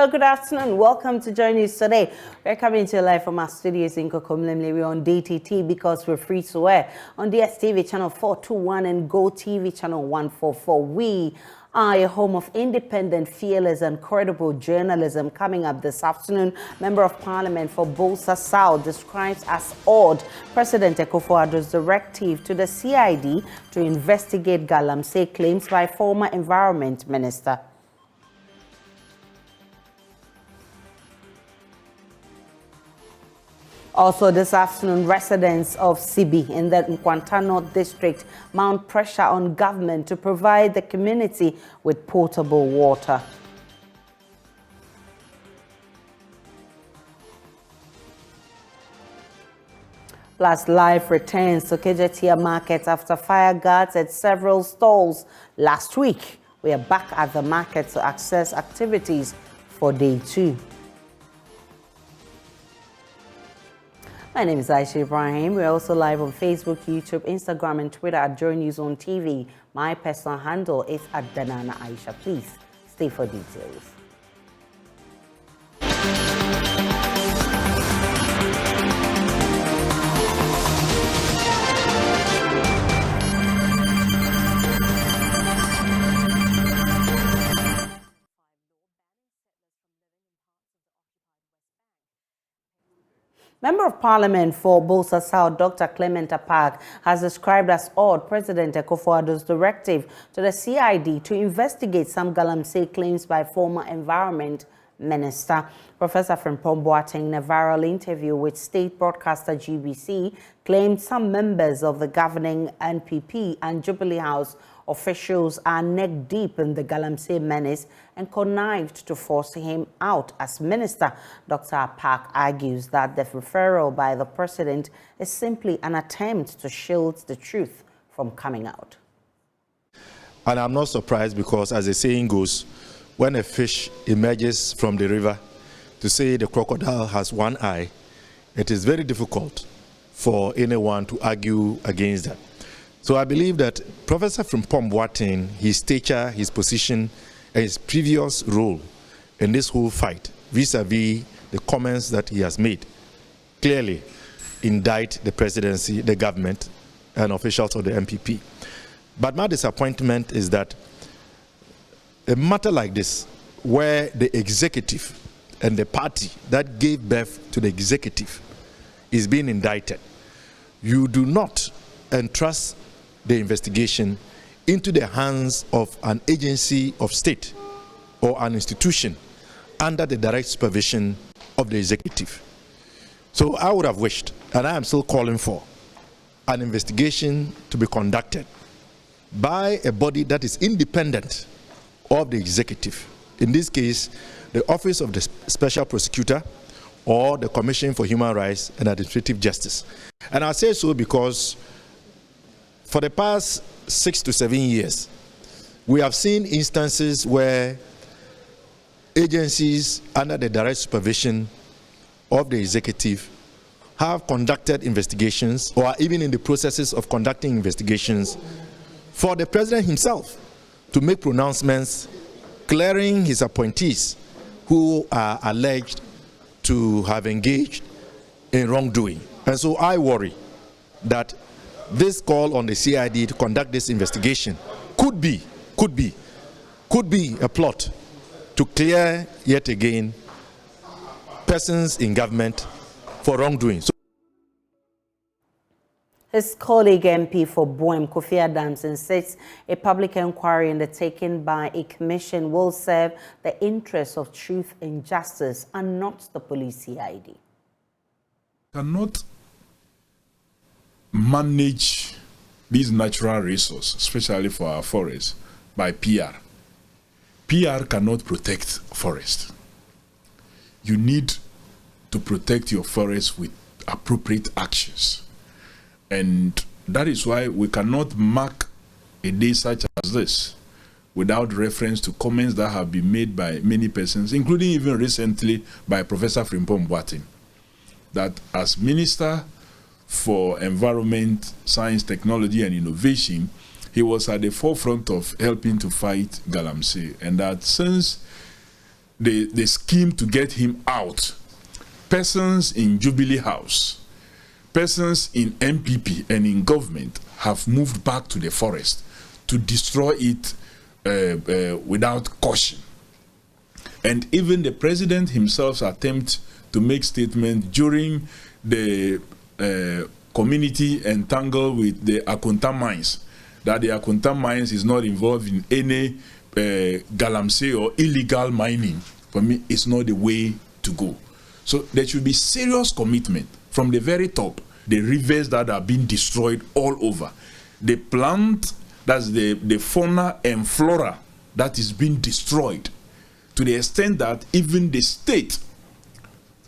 Hello, good afternoon. Welcome to JoyNews today. We're coming to you live from our studios in Kokomlemle. We're on DTT because we're free to air on DSTV channel 421 and Go TV channel 144. We are a home of independent, fearless and credible journalism. Coming up this afternoon, Member of Parliament for Bolsa South describes as odd President Akufo-Addo's directive to the CID to investigate Galamsey claims by former Environment Minister. Also this afternoon, residents of Sibi in the Nkwanta North District mount pressure on government to provide the community with potable water. Plus, life returns to Kejetia Market after fire guards at several stalls last week. We are back at the market to access activities for day 2. My name is Aisha Ibrahim. We're also live on Facebook, YouTube, Instagram, and Twitter at JoyNews on TV. My personal handle is @Danana Aisha. Please stay for details. Member of Parliament for Bolsa South, Dr. Clement Apak, has described as odd President Akufo-Addo's directive to the CID to investigate some Galamsey claims by former Environment Minister. Professor Frimpong Boateng, in a viral interview with state broadcaster GBC, claimed some members of the governing NPP and Jubilee House officials are neck-deep in the Galamsey menace and connived to force him out as minister. Dr. Apak argues that the referral by the president is simply an attempt to shield the truth from coming out. And I'm not surprised because, as the saying goes, when a fish emerges from the river, to say the crocodile has one eye, it is very difficult for anyone to argue against that. So I believe that Professor Frimpong Boateng, his stature, his position, and his previous role in this whole fight, vis-a-vis the comments that he has made, clearly indict the presidency, the government, and officials of the MPP. But my disappointment is that a matter like this, where the executive and the party that gave birth to the executive is being indicted, you do not entrust the investigation into the hands of an agency of state or an institution under the direct supervision of the executive. So I would have wished, and I am still calling for, an investigation to be conducted by a body that is independent of the executive. In this case, the Office of the Special Prosecutor or the Commission for Human Rights and Administrative Justice. And I say so because for the past 6 to 7 years, we have seen instances where agencies under the direct supervision of the executive have conducted investigations or are even in the processes of conducting investigations for the president himself to make pronouncements clearing his appointees who are alleged to have engaged in wrongdoing. And so I worry that this call on the CID to conduct this investigation could be a plot to clear yet again persons in government for wrongdoing. His colleague MP for Boem, Kofi Adams, insists a public inquiry undertaken by a commission will serve the interests of truth and justice and not the police CID. Cannot manage these natural resources, especially for our forests, by PR. PR cannot protect forest. You need to protect your forest with appropriate actions. And that is why we cannot mark a day such as this without reference to comments that have been made by many persons, including even recently by Professor Frimpong Boateng, that as Minister for Environment, Science, Technology and Innovation, he was at the forefront of helping to fight Galamsey, and that since the scheme to get him out, persons in Jubilee House, persons in MPP and in government have moved back to the forest to destroy it without caution. And even the president himself's attempt to make statement during the community entangled with the Akunta mines, that the Akunta mines is not involved in any galamsey or illegal mining, for me, it's not the way to go. So there should be serious commitment from the very top. The rivers that are being destroyed all over, the plant, that's the fauna and flora that is being destroyed, to the extent that even the state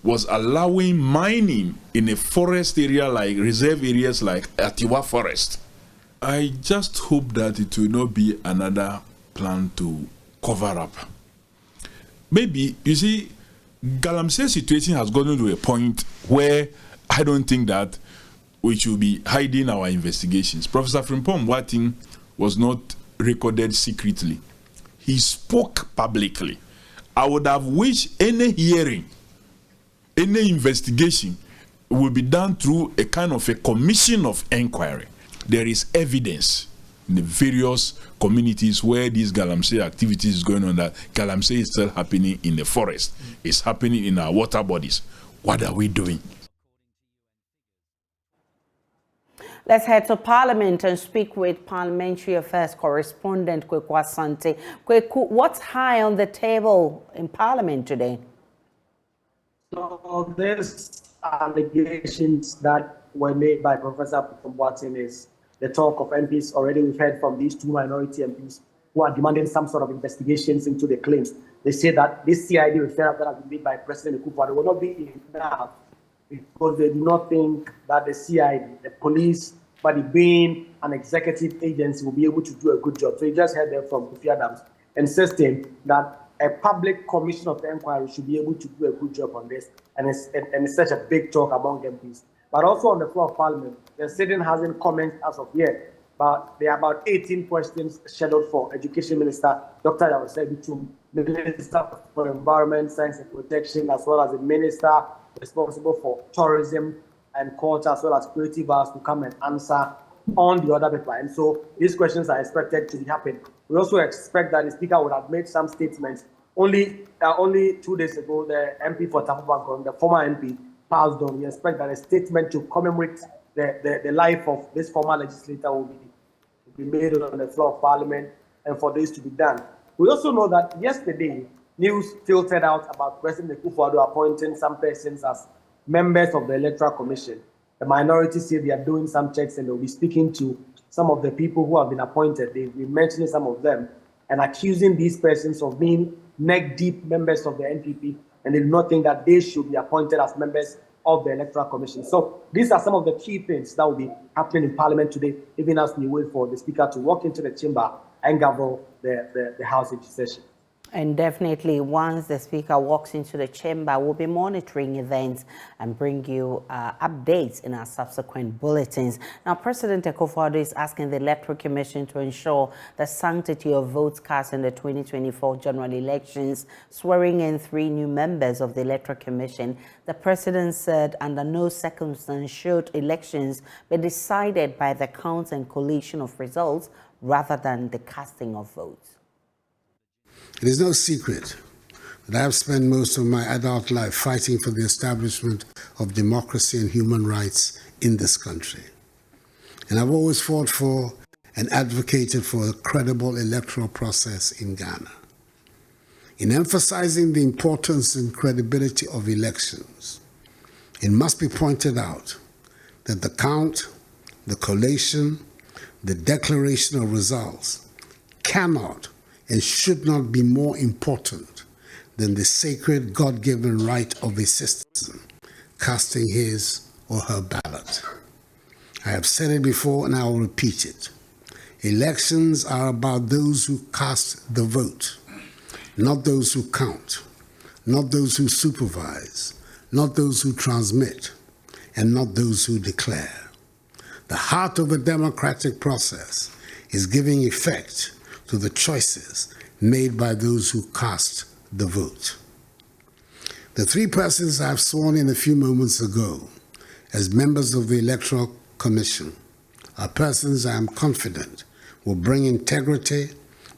was allowing mining in a forest area, like reserve areas like Atiwa Forest. I just hope that it will not be another plan to cover up. Maybe, you see, Galamsey situation has gotten to a point where I don't think that we should be hiding our investigations. Professor Frimpong Boateng was not recorded secretly. He spoke publicly. I would have wished any hearing, any investigation will be done through a kind of a commission of inquiry. There is evidence in the various communities where these galamsey activities is going on, that galamsey is still happening in the forest. It's happening in our water bodies. What are we doing? Let's head to Parliament and speak with Parliamentary Affairs correspondent Kweku Asante. Kweku, what's high on the table in Parliament today? So there's allegations that were made by Professor Boateng is the talk of MPs. Already we've heard from these two minority MPs who are demanding some sort of investigations into the claims. They say that this CID referral that has been made by President Akufo-Addo will not be enough, because they do not think that the CID, the police, but it being an executive agency, will be able to do a good job. So you just heard them from Kofi Adams insisting that a public commission of inquiry should be able to do a good job on this, and it's such a big talk among MPs. But also on the floor of Parliament, the sitting hasn't commented as of yet, but there are about 18 questions scheduled for Education Minister Dr. Yawase Bitum, Minister for Environment, Science and Protection, as well as the Minister responsible for tourism and culture, as well as creative arts, to come and answer on the other paper. And so these questions are expected to be happening. We also expect that the Speaker would have made some statements. Only 2 days ago, the MP for Tafu, the former MP, passed on. We expect that a statement to commemorate the life of this former legislator will be made on the floor of Parliament, and for this to be done. We also know that yesterday, news filtered out about President Akufo-Addo appointing some persons as members of the Electoral Commission. The minority say they are doing some checks, and they'll be speaking to some of the people who have been appointed. They've been mentioning some of them and accusing these persons of being neck-deep members of the NPP, and they do not think that they should be appointed as members of the Electoral Commission. So these are some of the key things that will be happening in Parliament today, even as we wait for the Speaker to walk into the chamber and gavel the House into session. And definitely, once the Speaker walks into the chamber, we'll be monitoring events and bring you updates in our subsequent bulletins. Now, President Akufo-Addo is asking the Electoral Commission to ensure the sanctity of votes cast in the 2024 general elections, swearing in 3 new members of the Electoral Commission. The President said under no circumstance should elections be decided by the count and collation of results rather than the casting of votes. It is no secret that I have spent most of my adult life fighting for the establishment of democracy and human rights in this country. And I've always fought for and advocated for a credible electoral process in Ghana. In emphasizing the importance and credibility of elections, it must be pointed out that the count, the collation, the declaration of results cannot and should not be more important than the sacred God-given right of a citizen casting his or her ballot. I have said it before and I will repeat it. Elections are about those who cast the vote, not those who count, not those who supervise, not those who transmit, and not those who declare. The heart of a democratic process is giving effect to the choices made by those who cast the vote. The three persons I've sworn in a few moments ago as members of the Electoral Commission are persons I am confident will bring integrity,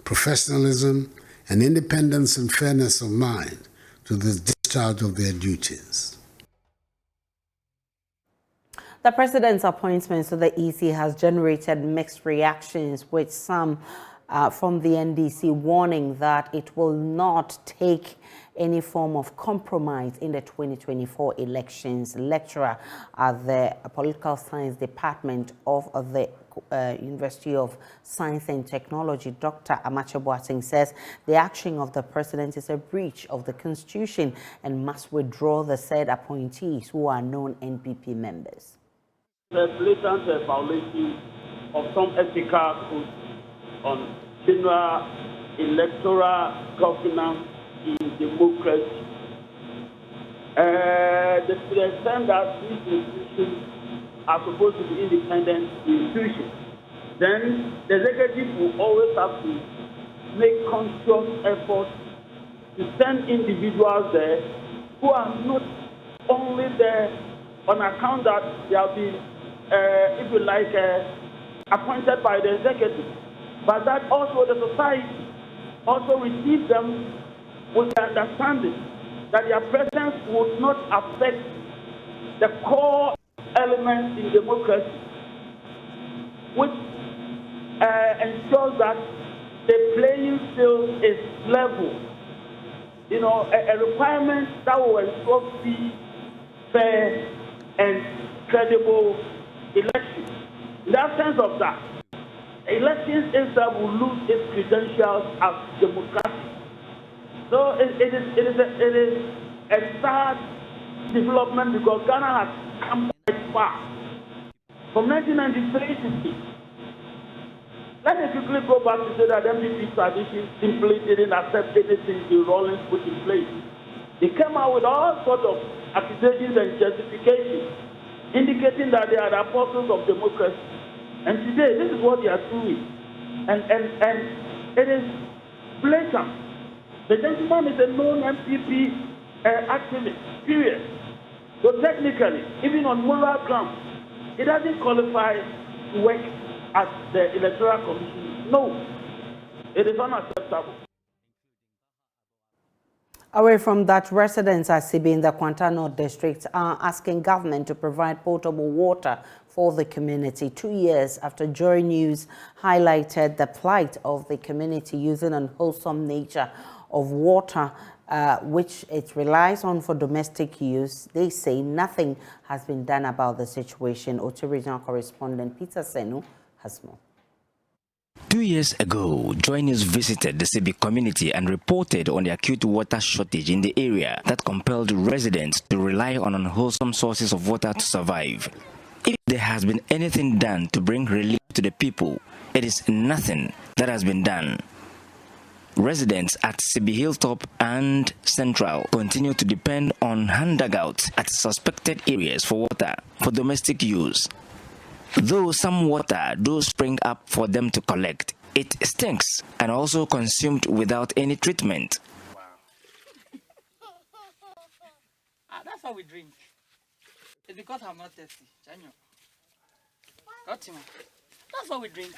professionalism, and independence and fairness of mind to the discharge of their duties. The president's appointment to the EC has generated mixed reactions, with some from the NDC warning that it will not take any form of compromise in the 2024 elections. Lecturer at the Political Science Department of the University of Science and Technology, Dr. Amache Boateng, says the action of the president is a breach of the Constitution and must withdraw the said appointees who are known NPP members. The blatant violation of some ethical codes on general electoral governance in democracy. The extent that these institutions are supposed to be independent institutions, then the executive will always have to make conscious efforts to send individuals there who are not only there on account that they have been, if you like, appointed by the executive, but that also the society also receives them with the understanding that their presence would not affect the core elements in democracy, which ensures that the playing field is level. You know, a requirement that will ensure free, fair, and credible elections. In the absence of that, elections itself will lose its credentials as democracy. So it is a sad development because Ghana has come quite far. From 1993 to this, let me quickly go back to say that MPP tradition simply didn't accept anything the Rawlings put in place. They came out with all sorts of accusations and justifications, indicating that they are the apostles of democracy. And today, this is what they are doing. And it is blatant. The gentleman is a known MPP activist, period. So technically, even on moral grounds, he doesn't qualify to work at the Electoral Commission. No, it is unacceptable. Away from that, residents at Sibi in the Kwanta North District are asking government to provide potable water for the community 2 years after JoyNews highlighted the plight of the community using unwholesome nature of water, which it relies on for domestic use. They say nothing has been done about the situation. Oti regional correspondent Peter Senu has more. 2 years ago, JoyNews visited the Sibi community and reported on the acute water shortage in the area that compelled residents to rely on unwholesome sources of water to survive. If there has been anything done to bring relief to the people, it is nothing that has been done. Residents at Sibi Hilltop and Central continue to depend on handouts at suspected areas for water for domestic use. Though some water does spring up for them to collect, it stinks and also consumed without any treatment. That's how we drink. It's because I'm not thirsty. That's how we drink.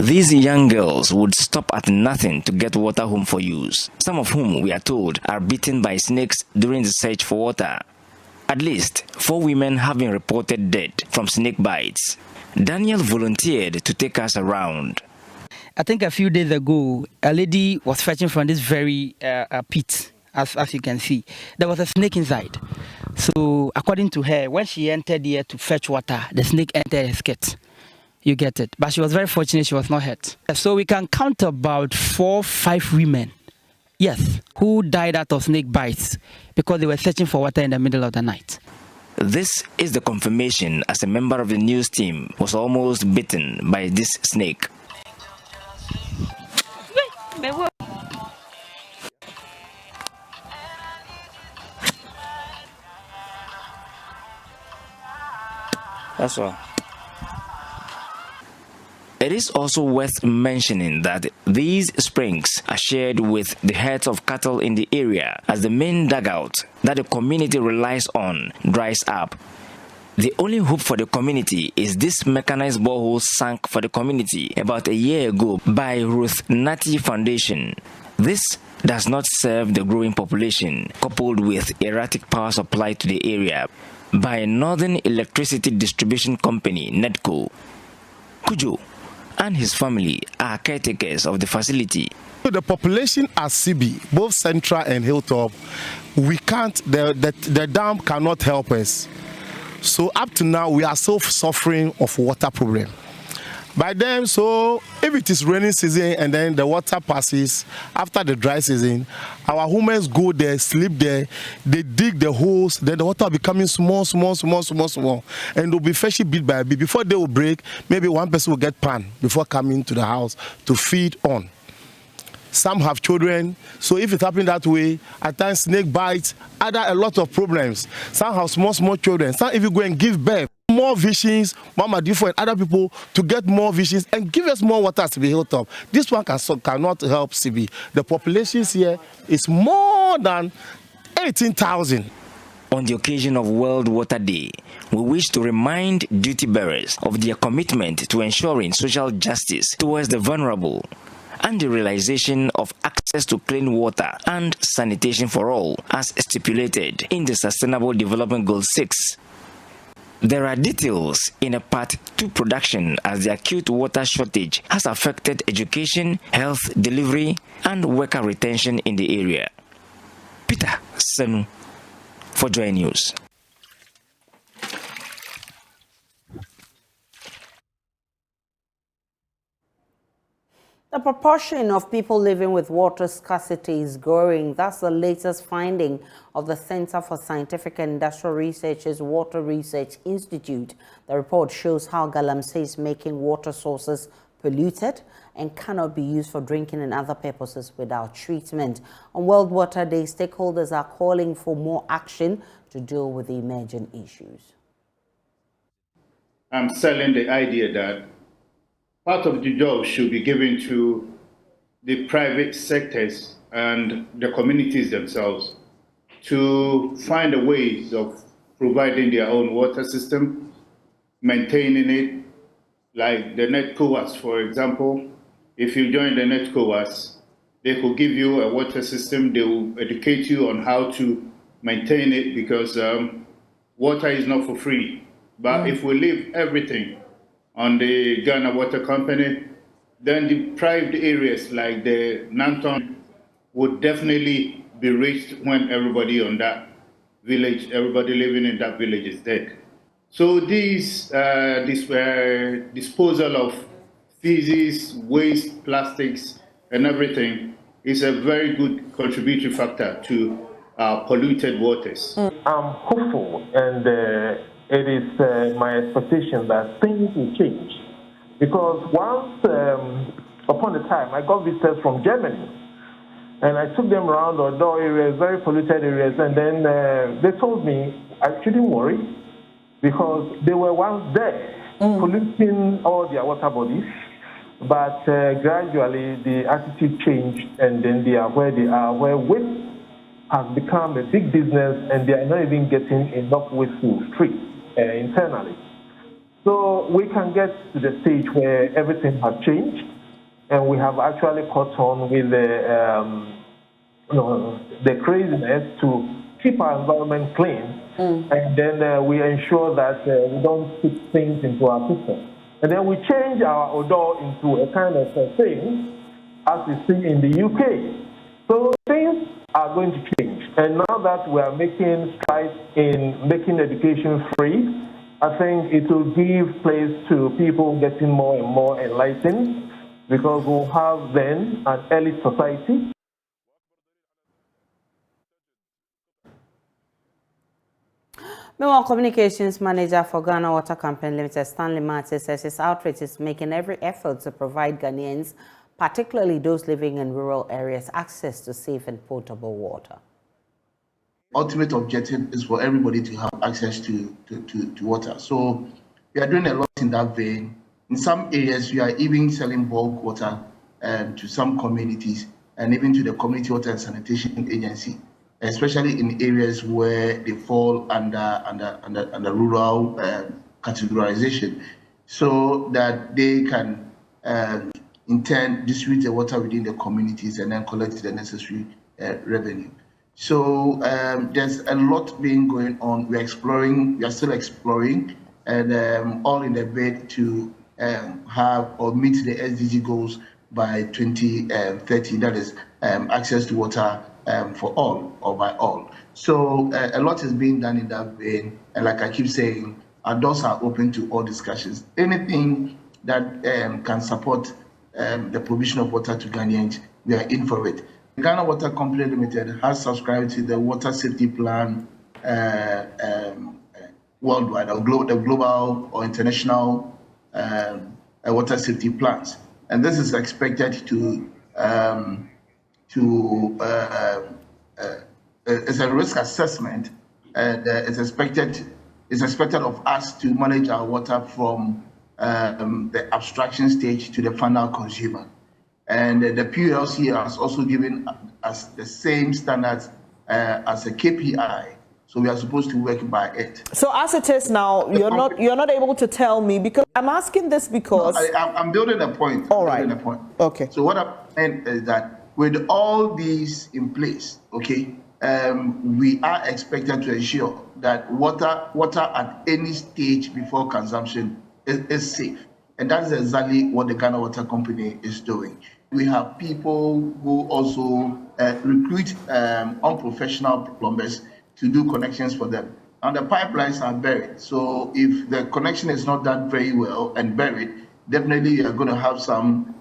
These young girls would stop at nothing to get water home for use, some of whom, we are told, are bitten by snakes during the search for water. At least 4 women have been reported dead from snake bites. Daniel volunteered to take us around. I think a few days ago, a lady was fetching from this very pit, as you can see. There was a snake inside. So according to her, when she entered here to fetch water, the snake entered her skirt. You get it. But she was very fortunate she was not hurt. So we can count about 4 or 5 women, yes, who died out of snake bites because they were searching for water in the middle of the night. This is the confirmation as a member of the news team was almost bitten by this snake. That's all. It is also worth mentioning that these springs are shared with the herds of cattle in the area, as the main dugout that the community relies on dries up. The only hope for the community is this mechanized borehole sunk for the community about a year ago by Ruth Nati Foundation. This does not serve the growing population, coupled with erratic power supply to the area by Northern Electricity Distribution Company, NEDCO. Kujo and his family are caretakers of the facility. The population at CB, both Central and Hilltop, we can't, the dam cannot help us. So up to now, we are still suffering of water problem. By then, so if it is raining season and then the water passes after the dry season, our women go there, sleep there, they dig the holes, then the water becoming small, and they'll be freshly bit by bit. Before they will break, maybe one person will get pan before coming to the house to feed on. Some have children, so if it happens that way, at times snake bites, a lot of problems. Some have small children. Some if you go and give birth, more visions, Mama Difo and other people to get more visions and give us more water to be Hilltop. This one cannot help CB. The population here is more than 18,000. On the occasion of World Water Day, we wish to remind duty bearers of their commitment to ensuring social justice towards the vulnerable and the realization of access to clean water and sanitation for all, as stipulated in the Sustainable Development Goal 6. There are details in a Part 2 production as the acute water shortage has affected education, health delivery, and worker retention in the area. Peter Senu for JoyNews. The proportion of people living with water scarcity is growing. That's the latest finding of the Center for Scientific and Industrial Research's Water Research Institute. The report shows how Galamsey is making water sources polluted and cannot be used for drinking and other purposes without treatment. On World Water Day, stakeholders are calling for more action to deal with the emerging issues. I'm selling the idea that part of the job should be given to the private sectors and the communities themselves to find a ways of providing their own water system, maintaining it, like the NEDCOWAS, for example. If you join the NEDCOWAS, they could give you a water system. They will educate you on how to maintain it, because water is not for free. But if we leave everything on the Ghana Water Company, then deprived areas like the Nanton would definitely be reached when everybody on that village, everybody living in that village is dead. So this disposal of feces, waste, plastics, and everything is a very good contributory factor to polluted waters. I'm hopeful, and it is my expectation that things will change. Because once upon a time, I got visitors from Germany, and I took them around outdoor areas, very polluted areas, and then they told me I shouldn't worry, because they were once there, polluting all their water bodies, but gradually the attitude changed, and then they are where they are, where waste has become a big business, and they are not even getting enough waste to treat internally. So we can get to the stage where everything has changed, and we have actually caught on with the craziness to keep our environment clean, and then we ensure that we don't put things into our system. And then we change our odor into a kind of thing, as we see in the UK. So things are going to change. And now that we are making strides in making education free, I think it will give place to people getting more and more enlightened, because we'll have then an elite society. Meanwhile, Communications Manager for Ghana Water Company Limited, Stanley Martin, says his outreach is making every effort to provide Ghanaians, particularly those living in rural areas, access to safe and potable water. Ultimate objective is for everybody to have access to water. So we are doing a lot in that vein. In some areas, we are even selling bulk water to some communities and even to the Community Water and Sanitation Agency, especially in areas where they fall under rural categorization, so that they can in turn distribute the water within the communities and then collect the necessary revenue. So there's a lot being going on. We are still exploring, and all in the bid to have or meet the SDG goals by 2030. That is access to water for all or by all. So a lot is being done in that vein, and like I keep saying, our doors are open to all discussions. Anything that can support the provision of water to Ghanaians, we are in for it. Ghana Water Company Limited has subscribed to the Water Safety Plan worldwide, or the global or international water safety plans, and this is expected it's a risk assessment, and it's expected of us to manage our water from the abstraction stage to the final consumer. And the PLC has also given us the same standards as a KPI, so we are supposed to work by it. So as it is now, you're not able to tell me, because I'm asking this because I'm building a point. All right. Okay. So what I'm saying is that with all these in place, okay, we are expected to ensure that water at any stage before consumption is safe. And that's exactly what the Ghana Water Company is doing. We have people who also recruit unprofessional plumbers to do connections for them. And the pipelines are buried. So if the connection is not done very well and buried, definitely you're going to have some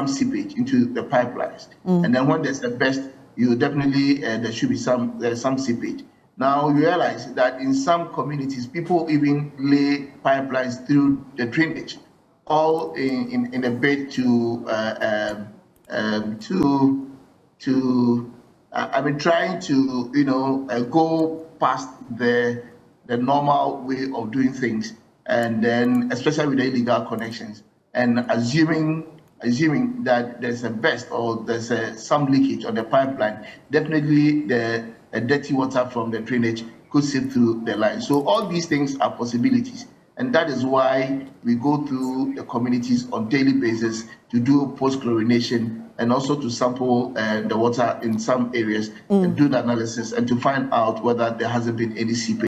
seepage into the pipelines. And then when there's a burst, you definitely, there should be some seepage. Now you realize that in some communities, people even lay pipelines through the drainage, all in a bid to trying to go past the normal way of doing things, and then especially with the illegal connections, and assuming that there's a burst or there's some leakage on the pipeline, definitely the dirty water from the drainage could seep through the line. So all these things are possibilities. And that is why we go through the communities on daily basis to do post-chlorination and also to sample the water in some areas and do the analysis and to find out whether there hasn't been any seepage.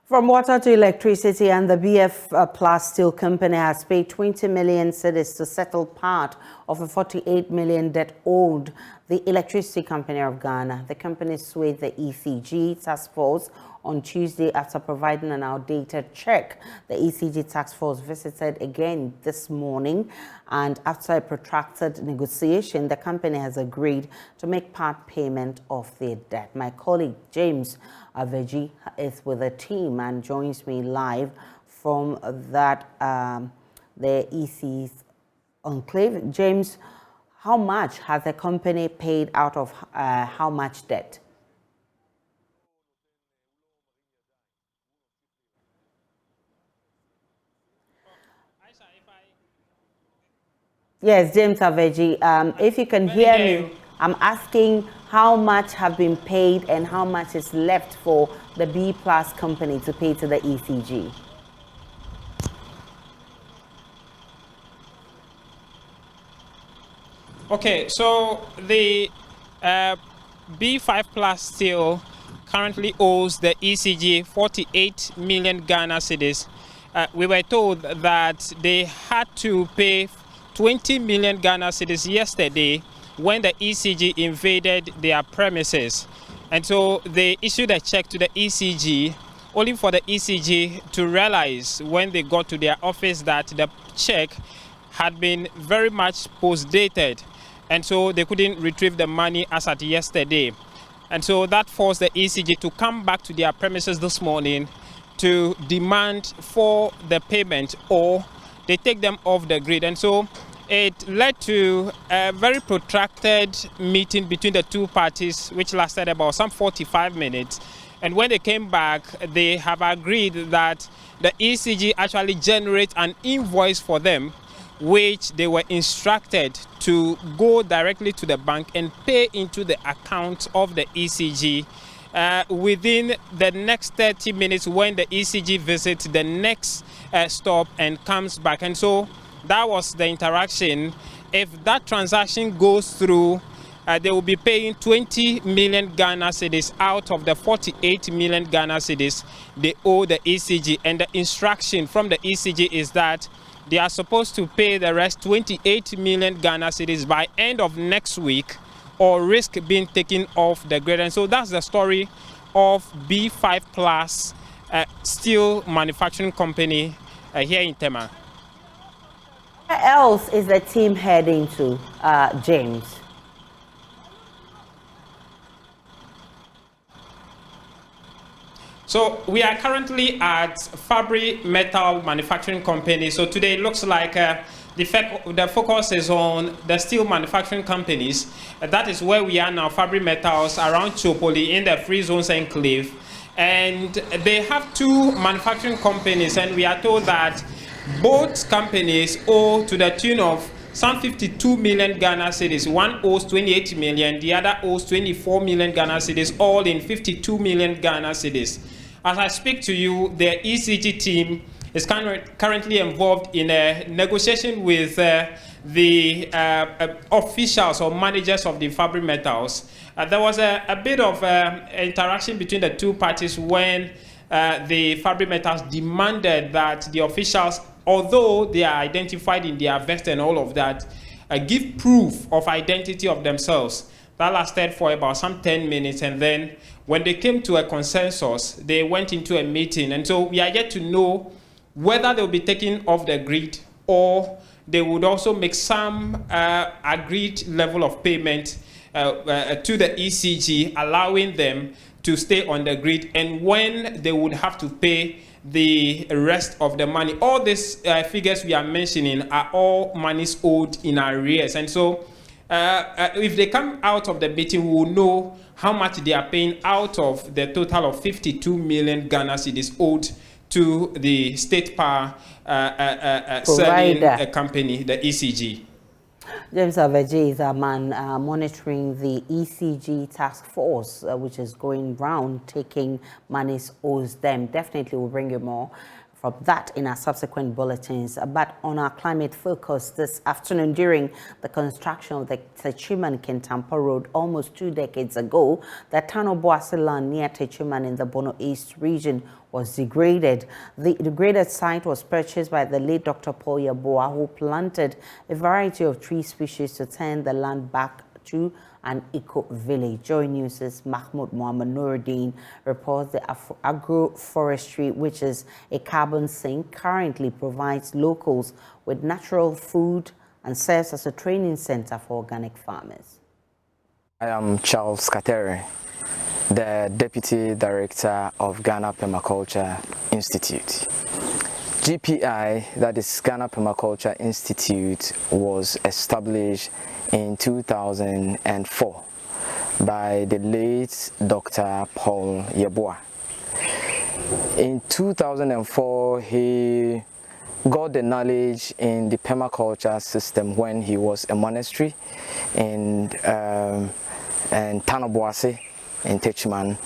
From water to electricity, and the BF Plus Steel Company has paid 20 million cedis to settle part of a 48 million debt owed the Electricity Company of Ghana. The company sued the ECG task force on Tuesday after providing an outdated check. The ECG task force visited again this morning, and after a protracted negotiation, the company has agreed to make part payment of their debt. My colleague James Aveji is with the team and joins me live from that the EC's enclave. James, how much has the company paid out of how much debt? Yes, James Aveji, if you can hear me, I'm asking how much have been paid and how much is left for the B Plus company to pay to the ECG. Okay, so the B5 Plus Steel currently owes the ECG 48 million Ghana cedis. We were told that they had to pay 20 million Ghana cedis yesterday when the ECG invaded their premises. And so they issued a check to the ECG, only for the ECG to realize when they got to their office that the check had been very much post-dated. And so they couldn't retrieve the money as at yesterday. And so that forced the ECG to come back to their premises this morning to demand for the payment, or they take them off the grid. And so it led to a very protracted meeting between the two parties, which lasted about some 45 minutes. And when they came back, they have agreed that the ECG actually generates an invoice for them, which they were instructed to go directly to the bank and pay into the account of the ECG within the next 30 minutes when the ECG visits the next stop and comes back. And so that was the interaction. If that transaction goes through, they will be paying 20 million Ghana cedis out of the 48 million Ghana cedis they owe the ECG. And the instruction from the ECG is that they are supposed to pay the rest 28 million Ghana cedis by end of next week, or risk being taken off the grid. And so that's the story of B5 Plus steel manufacturing company here in Tema. Where else is the team heading to, James? So we are currently at Fabry Metal Manufacturing Company. So today it looks like the focus is on the steel manufacturing companies. That is where we are now, Fabry Metals, around Chopoli in the Free Zones Enclave. And they have two manufacturing companies, and we are told that both companies owe to the tune of some 52 million Ghana cedis. One owes 28 million, the other owes 24 million Ghana cedis, all in 52 million Ghana cedis. As I speak to you, the ECG team is currently involved in a negotiation with the officials or managers of the Fabry Metals. There was a bit of interaction between the two parties when the Fabry Metals demanded that the officials, although they are identified in their vest and all of that, give proof of identity of themselves. That lasted for about some 10 minutes, and then when they came to a consensus, they went into a meeting. And so we are yet to know whether they'll be taken off the grid, or they would also make some agreed level of payment to the ECG, allowing them to stay on the grid, and when they would have to pay the rest of the money. All these figures we are mentioning are all monies owed in arrears. And so if they come out of the meeting, we will know how much they are paying out of the total of 52 million Ghana cedis owed to the state power selling company, the ECG. James Aveji is a man monitoring the ECG task force, which is going round taking monies owes them. Definitely will bring you more from that in our subsequent bulletins. But on our climate focus this afternoon, during the construction of the Techiman-Kintampo Road almost 2 decades ago, the Tano Boase land near Techiman in the Bono East region was degraded. The degraded site was purchased by the late Dr. Paul Yeboah, who planted a variety of tree species to turn the land back to an eco-village. JoyNews' Mahmoud Muhammad Nuruddin reports the agroforestry, which is a carbon sink, currently provides locals with natural food and serves as a training center for organic farmers. I am Charles Katere, the Deputy Director of Ghana Permaculture Institute. GPI, that is Ghana Permaculture Institute, was established in 2004 by the late Dr. Paul Yeboah. In 2004, he got the knowledge in the permaculture system when he was a monastery in Tano Boase in Techiman.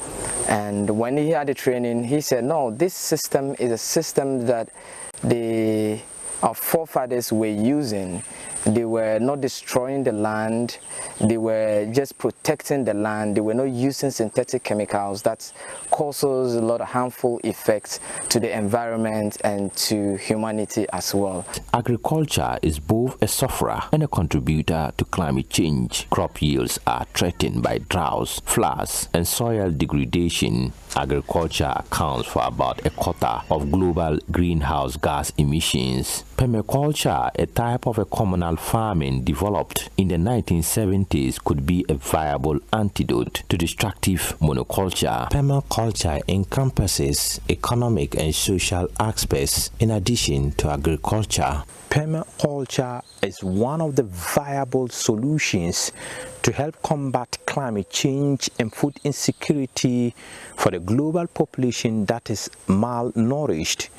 And when he had the training, he said, no, this system is a system that our forefathers were using. They were not destroying the land, they were just protecting the land, they were not using synthetic chemicals that causes a lot of harmful effects to the environment and to humanity as well. Agriculture is both a sufferer and a contributor to climate change. Crop yields are threatened by droughts, floods, and soil degradation. Agriculture accounts for about a quarter of global greenhouse gas emissions. Permaculture, a type of a communal rural farming developed in the 1970s could be a viable antidote to destructive monoculture. Permaculture encompasses economic and social aspects in addition to agriculture. Permaculture is one of the viable solutions to help combat climate change and food insecurity for the global population that is malnourished.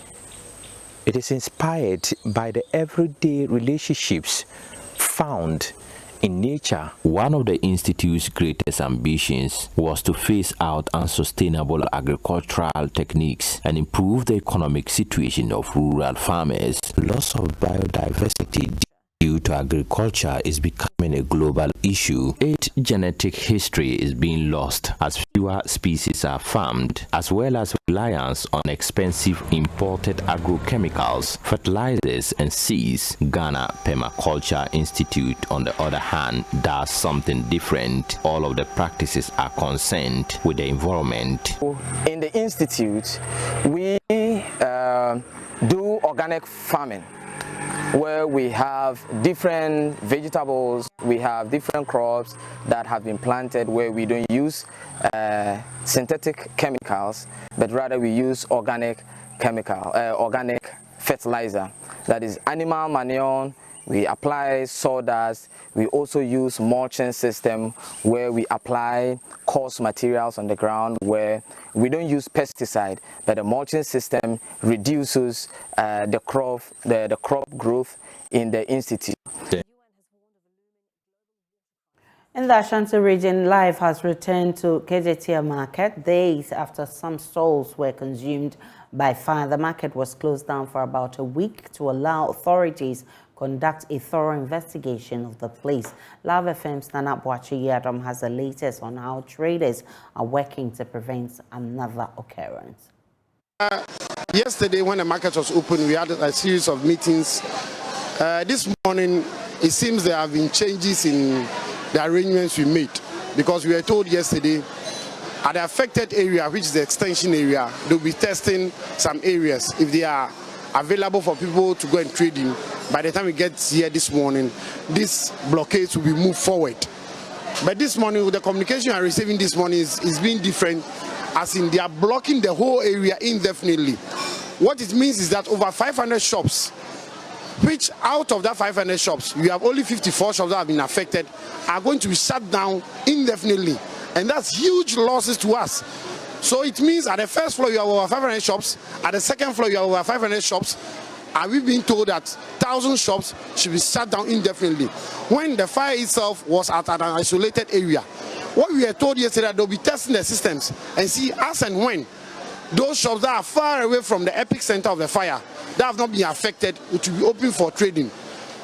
It is inspired by the everyday relationships found in nature. One of the Institute's greatest ambitions was to phase out unsustainable agricultural techniques and improve the economic situation of rural farmers. Loss of biodiversity due to agriculture is becoming a global issue. Its genetic history is being lost as fewer species are farmed, as well as reliance on expensive imported agrochemicals, fertilizers and seeds. Ghana Permaculture Institute, on the other hand, does something different. All of the practices are concerned with the environment. In the institute, we do organic farming, where we have different vegetables, we have different crops that have been planted, where we don't use synthetic chemicals, but rather we use organic fertilizer, that is animal manure. We apply sawdust. We also use mulching system, where we apply coarse materials on the ground, where we don't use pesticide, but the mulching system reduces the crop growth in the institute. In the Ashanti region, life has returned to KJT market days after some stalls were consumed by fire. The market was closed down for about a week to allow authorities conduct a thorough investigation of the place. Love FM's Nana Boachi has the latest on how traders are working to prevent another occurrence. Yesterday, when the market was open, we had a series of meetings. This morning, it seems there have been changes in the arrangements we made, because we were told yesterday at the affected area, which is the extension area, they'll be testing some areas if they are available for people to go and trade in. By the time we get here this morning, these blockades will be moved forward. But this morning, with the communication I'm receiving this morning is being different, as in they are blocking the whole area indefinitely. What it means is that over 500 shops, which out of that 500 shops, we have only 54 shops that have been affected, are going to be shut down indefinitely. And that's huge losses to us. So it means at the first floor you have over 500 shops, at the second floor you have over 500 shops, and we've been told that 1,000 shops should be shut down indefinitely, when the fire itself was at an isolated area. What we were told yesterday, they'll be testing the systems and see as and when those shops that are far away from the epicenter of the fire, that have not been affected, it will be open for trading.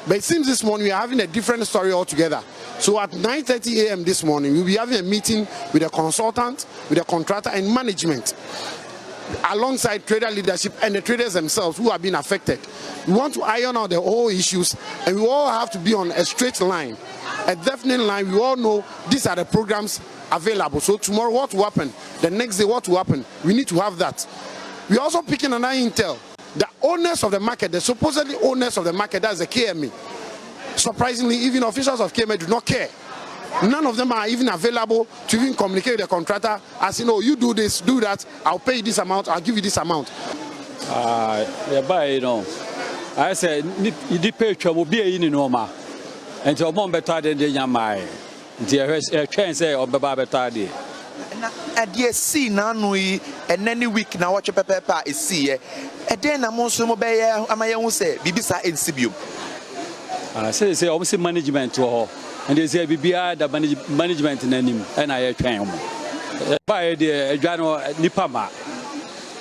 But it seems this morning we are having a different story altogether. So at 9:30 a.m. this morning, we'll be having a meeting with the consultant, with the contractor and management, alongside trader leadership and the traders themselves who have been affected. We want to iron out the whole issues, and we all have to be on a straight line, a definite line. We all know these are the programs available. So tomorrow what will happen, the next day what will happen, we need to have that. We're also picking another intel. The owners of the market, the supposedly owners of the market, that's the KMA. Surprisingly, even officials of KMA do not care. None of them are even available to even communicate with the contractor as, you know, you do this, do that, I'll pay you this amount, I'll give you this amount. You know, I said, you pay trouble be in normal. And to a moment better than the Yamai. The chance of the Babatadi. And yes, see, Nanui, and any week now, watch a paper is see. And then I'm also mobile, I own say, Bibisa in Sibiu. I say, obviously, management to her. And they say, BBI, the management in him, and I train. By the Jano Nipama.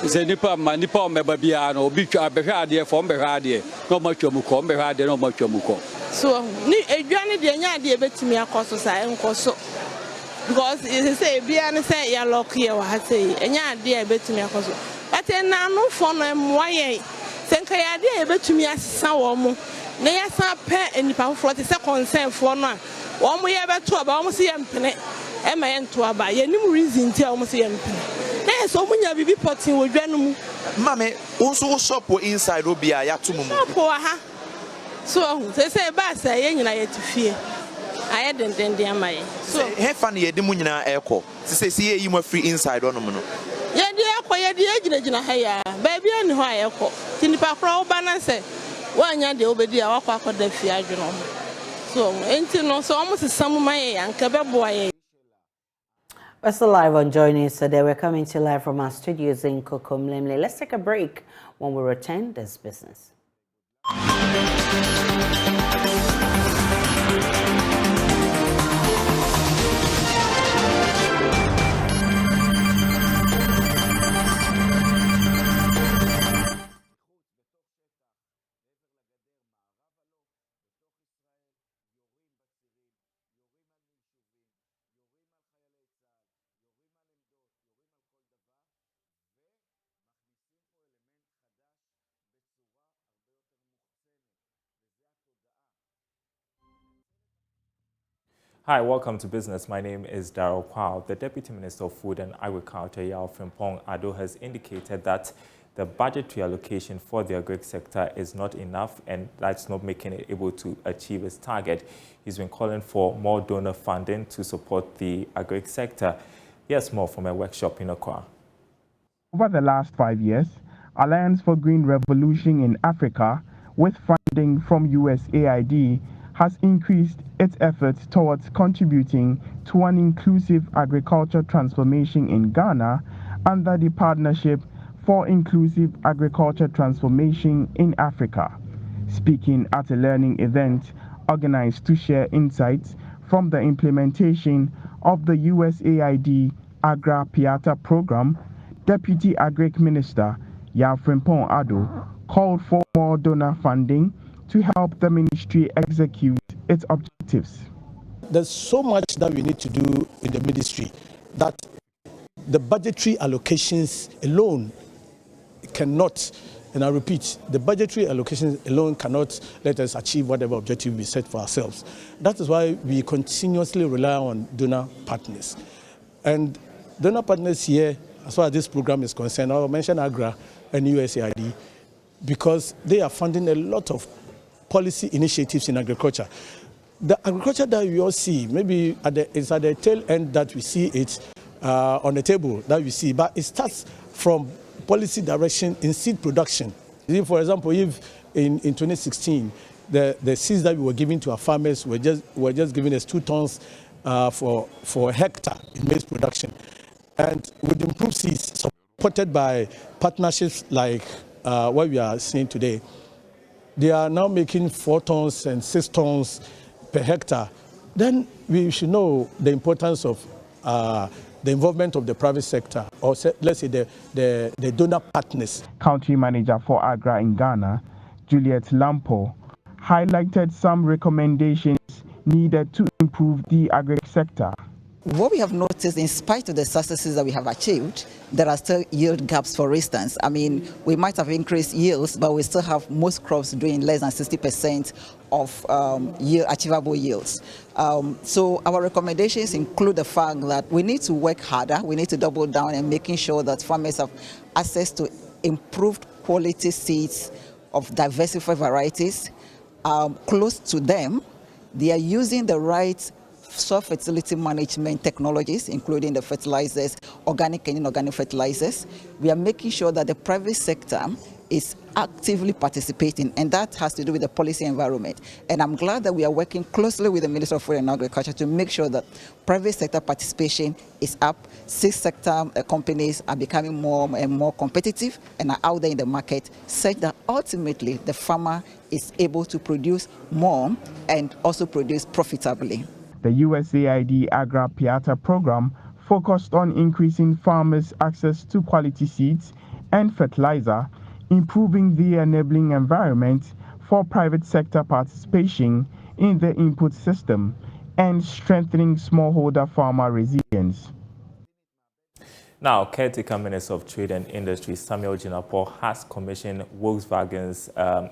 It's a Nipama, Babiano, Behadi, from Behadi, no much of Muko, Behadi, no much of Muko. So, a granny, the idea bet me a cost society, because it say, Biana say, you're lucky, or I say, and yeah, dear bet me a cost. But then now, no phone, why? Think I idea bet me as some. They are some pet and power for the second same for now. One way ever to about almost a penny, and my end to buy any reason to almost a penny. There's so many be potting with Granum. Mammy, also shop inside Obia Yatum. So say ba say yen nyina yet fie. Aye den am aye. So he fa na ye de mu nyina eko. Say ye mu free inside on no. Ye de gyina ha ya. Ba bia ni ho aye ko. Ti nipa kro wo ba na say wanya de obedi a wakwa akoda fie adweno. So enti no so almost some man anka be boy. We're still live on JoyNews today. We're coming to you live from our studios in Kokomlemle. Let's take a break. When we return, this business. Hi, welcome to Business. My name is Darrell Kwao. The Deputy Minister of Food and Agriculture, Yao Frimpong Ado, has indicated that the budgetary allocation for the agri sector is not enough and that's not making it able to achieve its target. He's been calling for more donor funding to support the agri sector. Here's more from a workshop in Accra. Over the last 5 years, Alliance for Green Revolution in Africa, with funding from USAID, has increased its efforts towards contributing to an inclusive agriculture transformation in Ghana under the Partnership for Inclusive Agriculture Transformation in Africa. Speaking at a learning event organized to share insights from the implementation of the USAID Agra Piata program, Deputy Agric Minister Yao Frimpong Ado called for more donor funding to help the ministry execute its objectives. There's so much that we need to do in the ministry that the budgetary allocations alone cannot, and I repeat, the budgetary allocations alone cannot let us achieve whatever objective we set for ourselves. That is why we continuously rely on donor partners. And donor partners here, as far as this program is concerned, I'll mention AGRA and USAID, because they are funding a lot of policy initiatives in agriculture. The agriculture that we all see, maybe it's at the tail end that we see it on the table that we see, but it starts from policy direction in seed production. For example, if in 2016, the seeds that we were giving to our farmers were just giving us 2 tons for a hectare in maize production. And with improved seeds supported by partnerships like what we are seeing today, they are now making 4 tons and 6 tons per hectare. Then we should know the importance of the involvement of the private sector, or let's say the donor partners. Country Manager for Agra in Ghana, Juliet Lampo, highlighted some recommendations needed to improve the agri sector. What we have noticed, in spite of the successes that we have achieved, there are still yield gaps, for instance. I mean, we might have increased yields, but we still have most crops doing less than 60% of achievable yields. So our recommendations include the fact that we need to work harder, we need to double down and making sure that farmers have access to improved quality seeds of diversified varieties. Close to them, they are using the right soil fertility management technologies, including the fertilizers, organic and inorganic fertilizers. We are making sure that the private sector is actively participating, and that has to do with the policy environment. And I'm glad that we are working closely with the Minister of Food and Agriculture to make sure that private sector participation is up. 6 sector companies are becoming more and more competitive and are out there in the market, such that ultimately the farmer is able to produce more and also produce profitably. The USAID Agra Piata program focused on increasing farmers' access to quality seeds and fertilizer, improving the enabling environment for private sector participation in the input system, and strengthening smallholder farmer resilience. Now, caretaker Minister of Trade and Industry Samuel Jinapor has commissioned Volkswagen's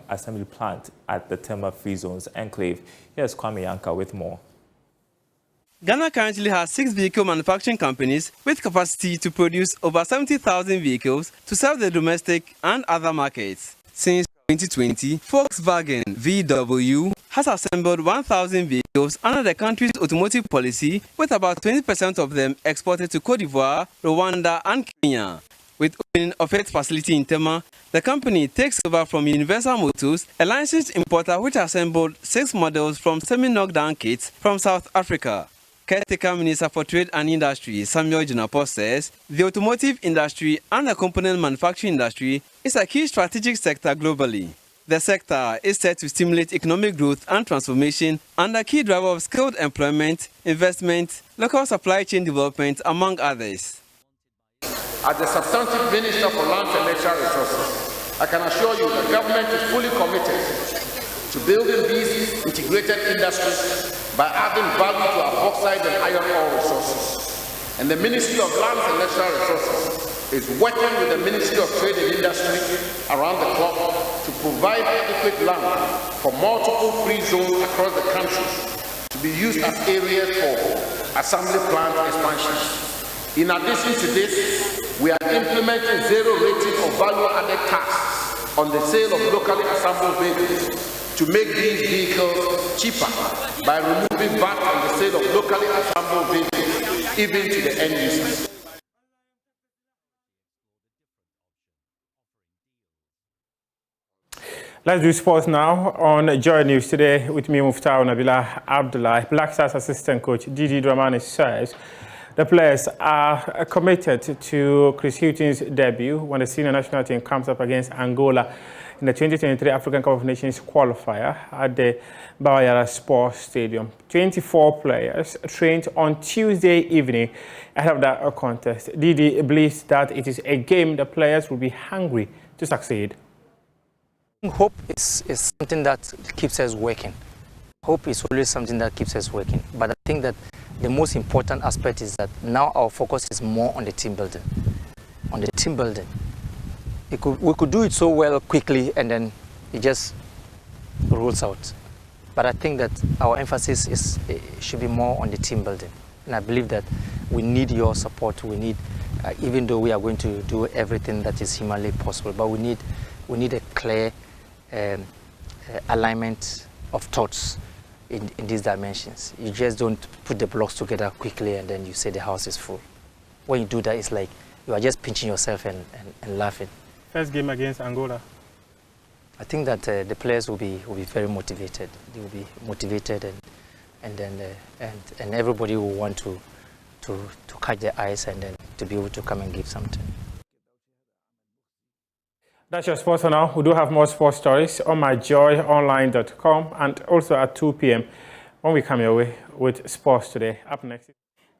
assembly plant at the Tema Free Zones Enclave. Here's Kwame Yanka with more. Ghana currently has 6 vehicle manufacturing companies with capacity to produce over 70,000 vehicles to serve the domestic and other markets. Since 2020, Volkswagen VW has assembled 1,000 vehicles under the country's automotive policy, with about 20% of them exported to Cote d'Ivoire, Rwanda, and Kenya. With opening of its facility in Tema, the company takes over from Universal Motors, a licensed importer which assembled 6 models from semi-knockdown kits from South Africa. Caretaker Minister for Trade and Industry, Samuel Junapo, says the automotive industry and the component manufacturing industry is a key strategic sector globally. The sector is set to stimulate economic growth and transformation and a key driver of skilled employment, investment, local supply chain development, among others. As the substantive Minister for Lands and Natural Resources, I can assure you the government is fully committed to building these integrated industries by adding value to our bauxite and iron ore resources. And the Ministry of Lands and Natural Resources is working with the Ministry of Trade and Industry around the clock to provide adequate land for multiple free zones across the country to be used as areas for assembly plant expansions. In addition to this, we are implementing zero rating of value-added tax on the sale of locally assembled vehicles to make these vehicles cheaper by removing VAT on the sale of locally assembled vehicles, even to the end users. Let's do sports now on JoyNews today with me, Muftau Nabila Abdullah. Black Stars assistant coach Didi Dramani says the players are committed to Chris Hughton's debut when the senior national team comes up against Angola in the 2023 African Cup of Nations qualifier at the Bawayara Sports Stadium. 24 players trained on Tuesday evening ahead of that contest. Didi believes that it is a game the players will be hungry to succeed. Hope is something that keeps us working. Hope is always something that keeps us working. But I think that the most important aspect is that now our focus is more on the team building. On the team building. We could do it so well quickly and then it just rolls out. But I think that our emphasis should be more on the team building. And I believe that we need your support. We need, even though we are going to do everything that is humanly possible, but we need a clear alignment of thoughts in these dimensions. You just don't put the blocks together quickly and then you say the house is full. When you do that, it's like you are just pinching yourself and laughing. First game against Angola. I think that the players will be very motivated. They will be motivated and everybody will want to catch their eyes and then to be able to come and give something. That's your sports for now. We do have more sports stories on myjoyonline.com and also at 2 p.m. when we come your way with sports today. Up next.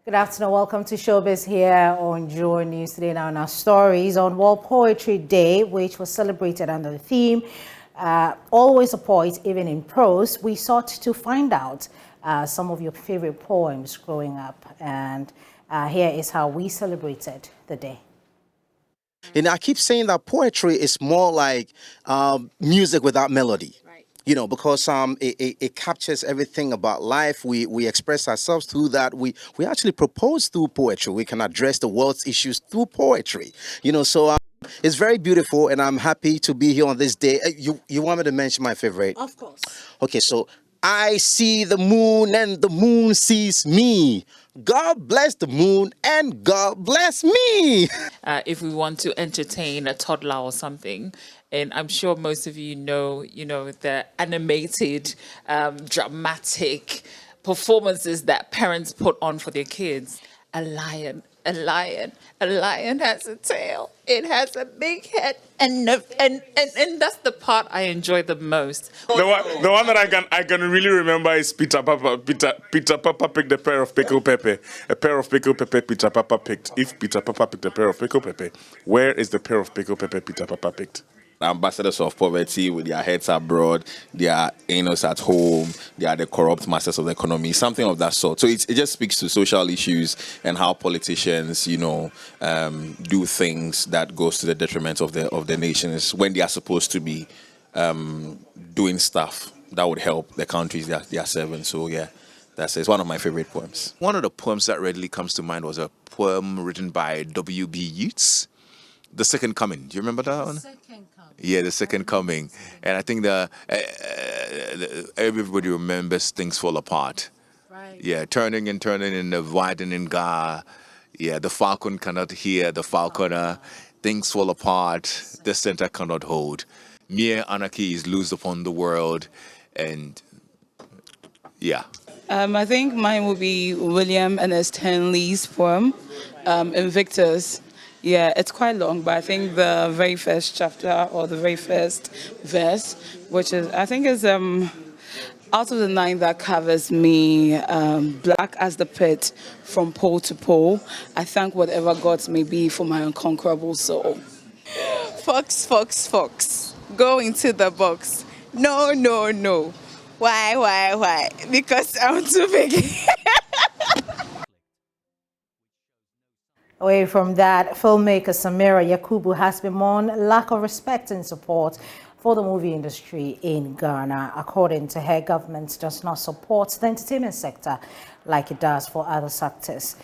Good afternoon. Welcome to Showbiz here on JoyNews today. Now, in our stories on World Poetry Day, which was celebrated under the theme, Always a Poet, even in prose, we sought to find out some of your favorite poems growing up. And here is how we celebrated the day. And I keep saying that poetry is more like music without melody. You know, because it captures everything about life. We express ourselves through that. We actually propose through poetry. We can address the world's issues through poetry. You know, so it's very beautiful, and I'm happy to be here on this day. You want me to mention my favorite? Of course. Okay, so I see the moon and the moon sees me. God bless the moon and God bless me. If we want to entertain a toddler or something, and I'm sure most of you know the animated, dramatic performances that parents put on for their kids. A lion has a tail. It has a big head, and that's the part I enjoy the most. The one that I can really remember is Peter Papa. Peter Papa picked a pair of pickled pepper. A pair of pickled pepper Peter Papa picked. If Peter Papa picked a pair of pickled pepper, where is the pair of pickled pepper Peter Papa picked? Ambassadors of poverty with their heads abroad, their anus at home, they are the corrupt masters of the economy, something of that sort. So it just speaks to social issues and how politicians, do things that goes to the detriment of the nations when they are supposed to be doing stuff that would help the countries they are serving. So yeah, it's one of my favorite poems. One of the poems that readily comes to mind was a poem written by W.B. Yeats. The Second Coming. Do you remember that one? Yeah, The Second Coming. And I think everybody remembers Things Fall Apart. Right. Yeah, turning in the widening gap. Yeah, the falcon cannot hear the falconer. Things fall apart. The center cannot hold. Mere anarchy is loosed upon the world. And yeah. I think mine will be William Ernest Henley's poem, Invictus. Yeah, it's quite long, but I think the very first chapter or the very first verse, which is, I think is out of the 9 that covers me, black as the pit from pole to pole. I thank whatever gods may be for my unconquerable soul. Fox, fox, fox, go into the box. No, no, no. Why? Because I'm too big. Away from that, filmmaker Samira Yakubu has bemoaned lack of respect and support for the movie industry in Ghana. According to her, government does not support the entertainment sector like it does for other sectors,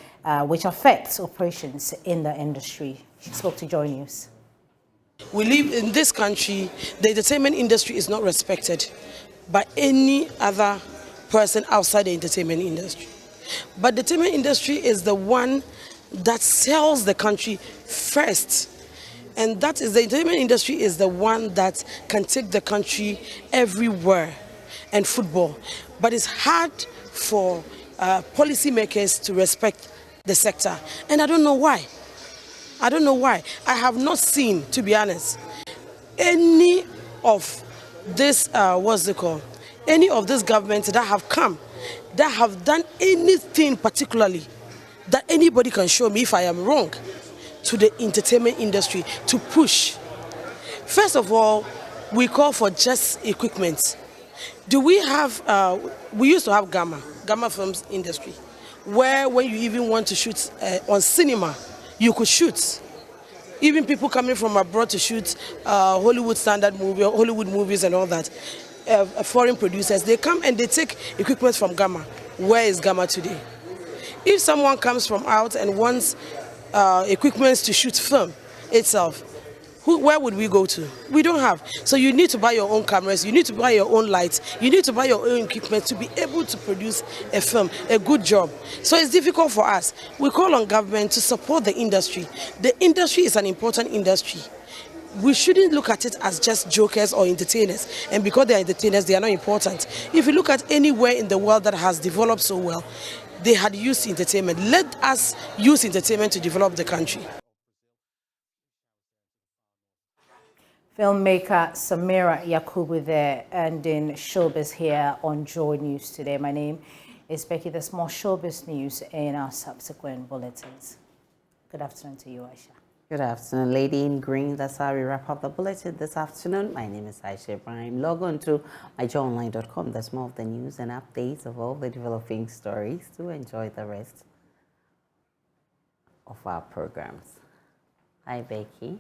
which affects operations in the industry. She spoke to JoyNews. We live in this country, the entertainment industry is not respected by any other person outside the entertainment industry. But the entertainment industry is the one that sells the country first. And that is, the entertainment industry is the one that can take the country everywhere, and football. But it's hard for policymakers to respect the sector. And I don't know why. I have not seen, to be honest, any of this, any of this government that have come, that have done anything particularly that anybody can show me if I am wrong to the entertainment industry to push. First of all, we call for just equipment. Do we have, we used to have Gamma Films industry, where when you even want to shoot on cinema, you could shoot. Even people coming from abroad to shoot Hollywood standard movie, Hollywood movies and all that, foreign producers, they come and they take equipment from Gamma. Where is Gamma today? If someone comes from out and wants equipment to shoot film itself, where would we go to? We don't have. So you need to buy your own cameras, you need to buy your own lights, you need to buy your own equipment to be able to produce a film, a good job. So it's difficult for us. We call on government to support the industry. The industry is an important industry. We shouldn't look at it as just jokers or entertainers. And because they're entertainers, they are not important. If you look at anywhere in the world that has developed so well, they had used entertainment. Let us use entertainment to develop the country. Filmmaker Samira Yakubu there, and in showbiz here on JoyNews today. My name is Becky. There's more showbiz news in our subsequent bulletins. Good afternoon to you, Aisha. Good afternoon, Lady in Green. That's how we wrap up the bulletin this afternoon. My name is Aisha Ibrahim. Log on to myjoyonline.com. There's more of the news and updates of all the developing stories to enjoy the rest of our programs. Hi, Becky.